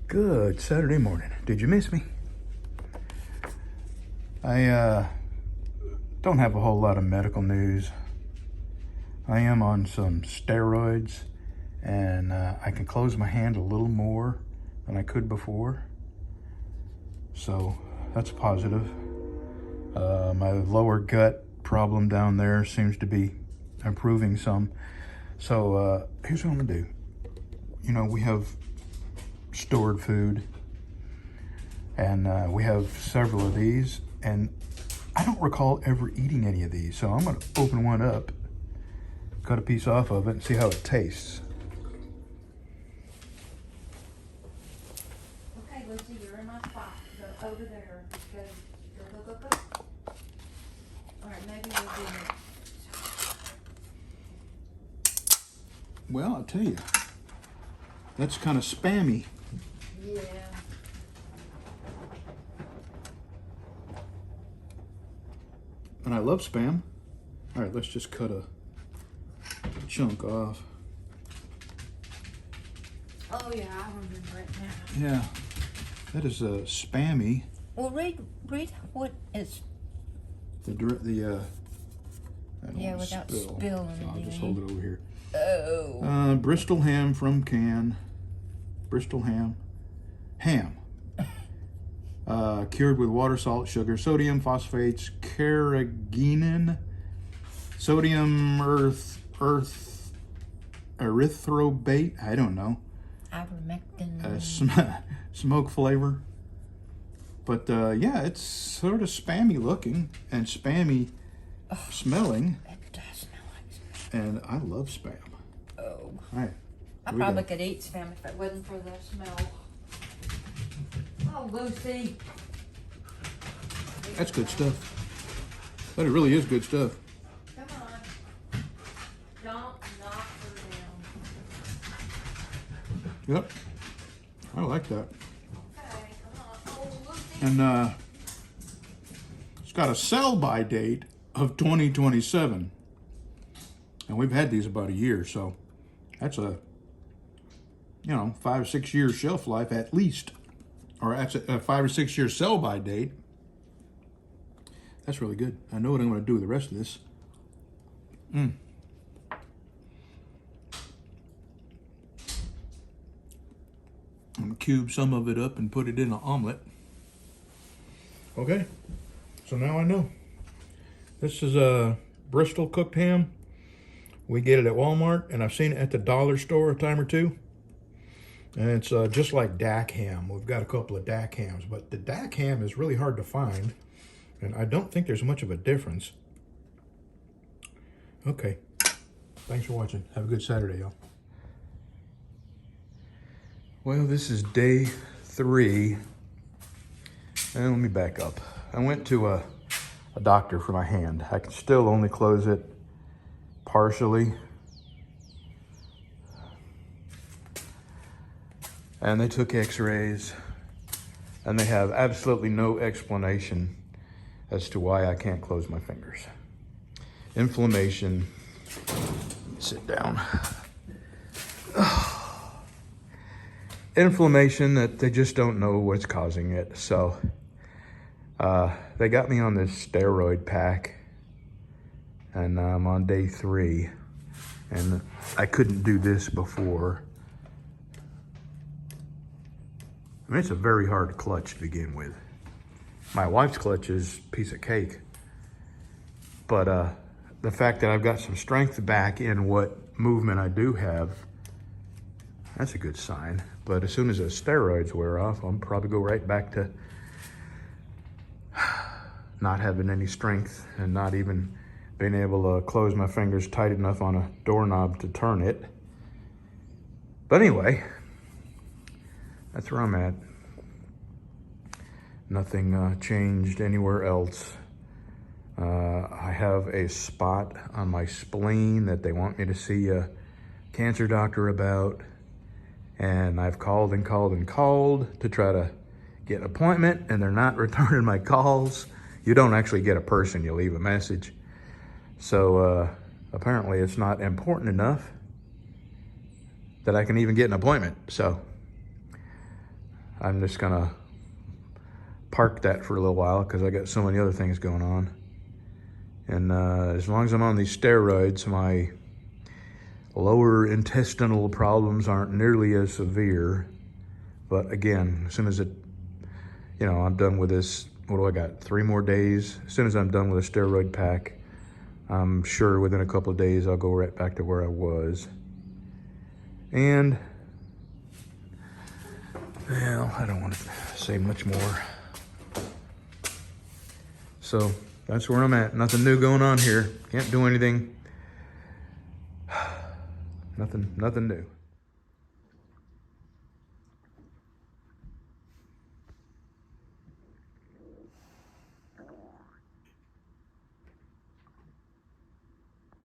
Good Saturday morning. Did you miss me? I don't have a whole lot of medical news. I am on some steroids, and I can close my hand a little more than I could before. So that's positive. My lower gut problem down there seems to be improving some. So here's what I'm gonna do. You know, we have stored food, and we have several of these, and I don't recall ever eating any of these. So I'm gonna open one up, cut a piece off of it, and see how it tastes. Okay, Lucy, you're in my spot. Go over there. Go. All right, maybe we'll do it. Well, I'll tell you, that's kind of spammy. Yeah. And I love spam. All right, let's just cut a chunk off. Oh yeah, I remember it now. Yeah, that is spammy. Well, read what is. I don't Yeah, wanna without spill, spilling so I'll just anything. hold it over here. Oh. Bristol ham from can. Bristol ham. Ham. Cured with water, salt, sugar, sodium, phosphates, carrageenan, sodium erythrobate. I don't know. Ivermectin. Smoke flavor. But yeah, it's sort of spammy looking and spammy smelling. It does smell like spam. And I love spam. Oh. All right. I here we probably go. could eat spam if it wasn't for the smell. Oh, Lucy. That's good stuff. That really is good stuff. Come on. Don't knock her down. Yep. I like that. Okay, come on. Oh, Lucy. And it's got a sell-by date of 2027. And we've had these about a year, so that's a 5 or 6 year shelf life at least. Or that's a 5 or 6 year sell-by date. That's really good. I know what I'm going to do with the rest of this. I'm going to cube some of it up and put it in an omelet. Okay, so now I know. This is a Bristol cooked ham. We get it at Walmart, and I've seen it at the dollar store a time or two. And it's just like Dak ham. We've got a couple of Dak hams, but the Dak ham is really hard to find, and I don't think there's much of a difference. Okay, thanks for watching. Have a good Saturday, y'all. Well, this is day 3, and let me back up. I went to a doctor for my hand. I can still only close it partially. And they took x-rays, and they have absolutely no explanation as to why I can't close my fingers. Inflammation. Sit down. Inflammation that they just don't know what's causing it. So they got me on this steroid pack, and I'm on day 3, and I couldn't do this before. I mean, it's a very hard clutch to begin with. My wife's clutch is a piece of cake. But the fact that I've got some strength back in what movement I do have, that's a good sign. But as soon as the steroids wear off, I'll probably go right back to not having any strength and not even being able to close my fingers tight enough on a doorknob to turn it. But anyway, that's where I'm at. Nothing changed anywhere else. I have a spot on my spleen that they want me to see a cancer doctor about. And I've called and called and called to try to get an appointment, and they're not returning my calls. You don't actually get a person, you leave a message. So apparently it's not important enough that I can even get an appointment. So I'm just gonna park that for a little while because I got so many other things going on. And as long as I'm on these steroids, my lower intestinal problems aren't nearly as severe. But again, as soon as I'm done with this, what do I got? 3 more days. As soon as I'm done with a steroid pack, I'm sure within a couple of days I'll go right back to where I was. And, well, I don't want to say much more. So that's where I'm at. Nothing new going on here. Can't do anything. Nothing new.